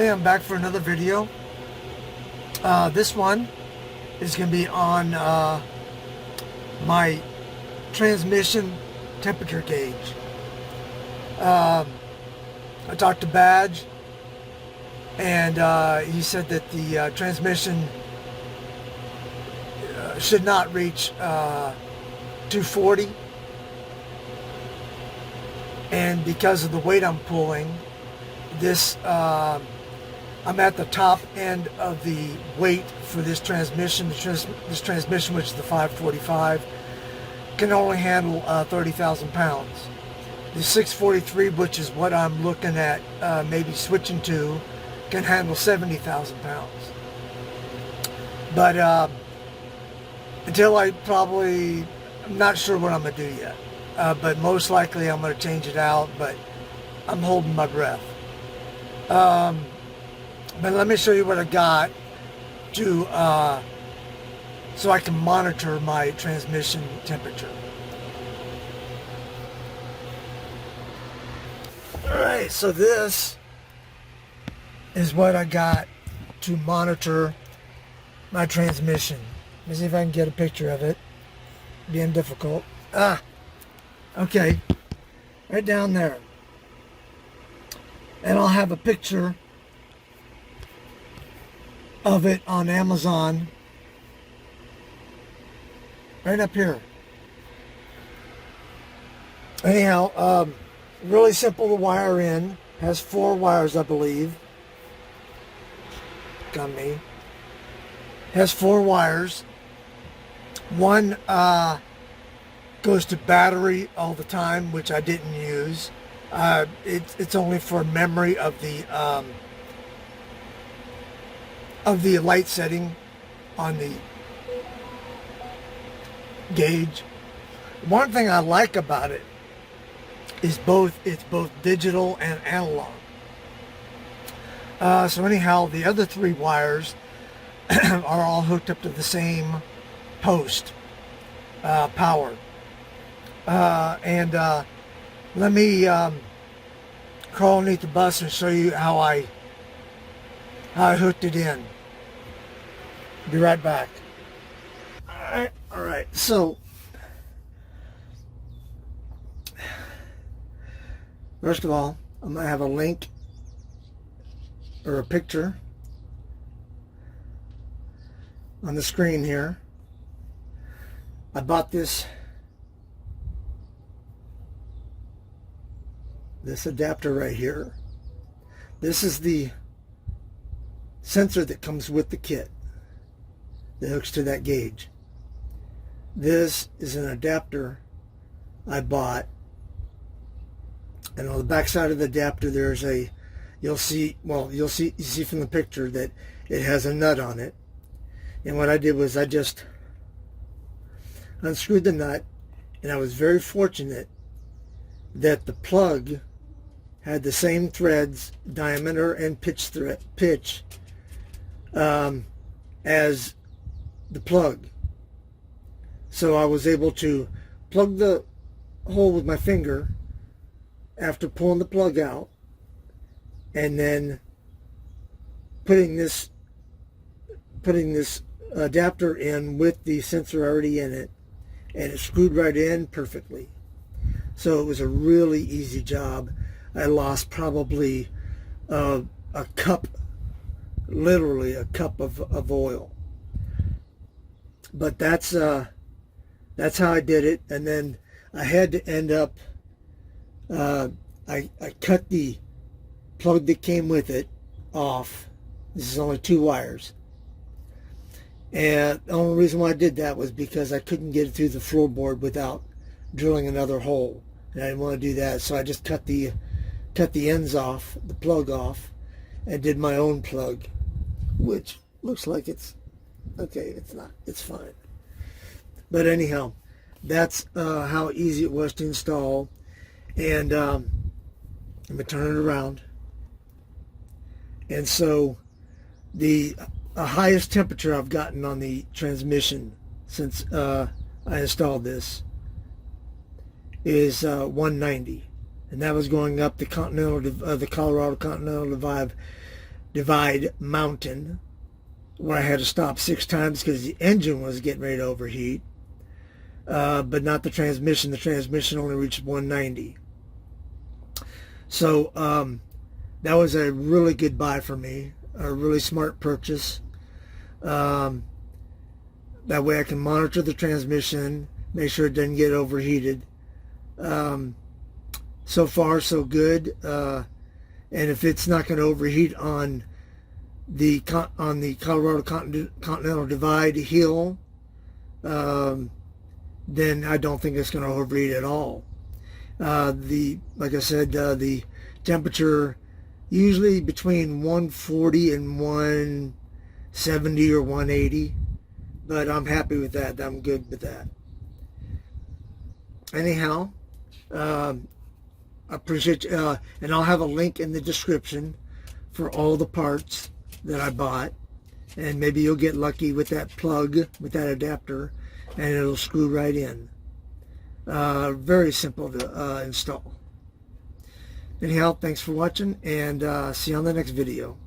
Hey, I'm back for another video. This one is going to be on my transmission temperature gauge. I talked to Badge, and he said that the transmission should not reach 240, and because of the weight I'm pulling, this I'm at the top end of the weight for this transmission. This transmission, which is the 545, can only handle 30,000 pounds. The 643, which is what I'm looking at maybe switching to, can handle 70,000 pounds. But until I'm not sure what I'm going to do yet. But most likely I'm going to change it out, but I'm holding my breath. But let me show you what I got to so I can monitor my transmission temperature. Alright, so this is what I got to monitor my transmission. Let me see if I can get a picture of it. Being difficult. Okay. Right down there. And I'll have a picture of it on Amazon right up here. Anyhow, really simple to wire in. Has 4 wires, I believe. Got me. Has 4 wires. One goes to battery all the time, which I didn't use. It's only for memory of the light setting on the gauge. One thing I like about it is it's both digital and analog. So anyhow, the other 3 wires are all hooked up to the same post power. Let me crawl underneath the bus and show you how I hooked it in. Be right back. All right. So first of all, I'm gonna have a link or a picture on the screen here. I bought this adapter right here. This is the sensor that comes with the kit that hooks to that gauge. This is an adapter I bought, and on the back side of the adapter there's you see from the picture that it has a nut on it. And what I did was I just unscrewed the nut, and I was very fortunate that the plug had the same threads, diameter and pitch as the plug. So I was able to plug the hole with my finger after pulling the plug out, and then putting this adapter in with the sensor already in it, and it screwed right in perfectly. So it was a really easy job. I lost probably a cup, literally a cup of oil. But that's how I did it. And then I had to end up, I cut the plug that came with it off. This is only 2 wires. And the only reason why I did that was because I couldn't get it through the floorboard without drilling another hole. And I didn't want to do that, so I just cut the ends off, the plug off, and did my own plug, which looks like it's okay. It's not. It's fine. But anyhow, that's how easy it was to install. And let me turn it around. And so the highest temperature I've gotten on the transmission since I installed this is 190, and that was going up the Colorado Continental Divide divide mountain, where I had to stop 6 times because the engine was getting ready to overheat, but not the transmission. The transmission only reached 190. So that was a really good buy for me, a really smart purchase. That way I can monitor the transmission, make sure it doesn't get overheated. So far, so good. And if it's not going to overheat on the Colorado Continental Divide hill, then I don't think it's going to overheat at all. Like I said, the temperature usually between 140 and 170 or 180, but I'm happy with that. I'm good with that. Anyhow, I appreciate you, and I'll have a link in the description for all the parts that I bought, and maybe you'll get lucky with that plug, with that adapter, and it'll screw right in. Very simple to install. Anyhow, thanks for watching, and see you on the next video.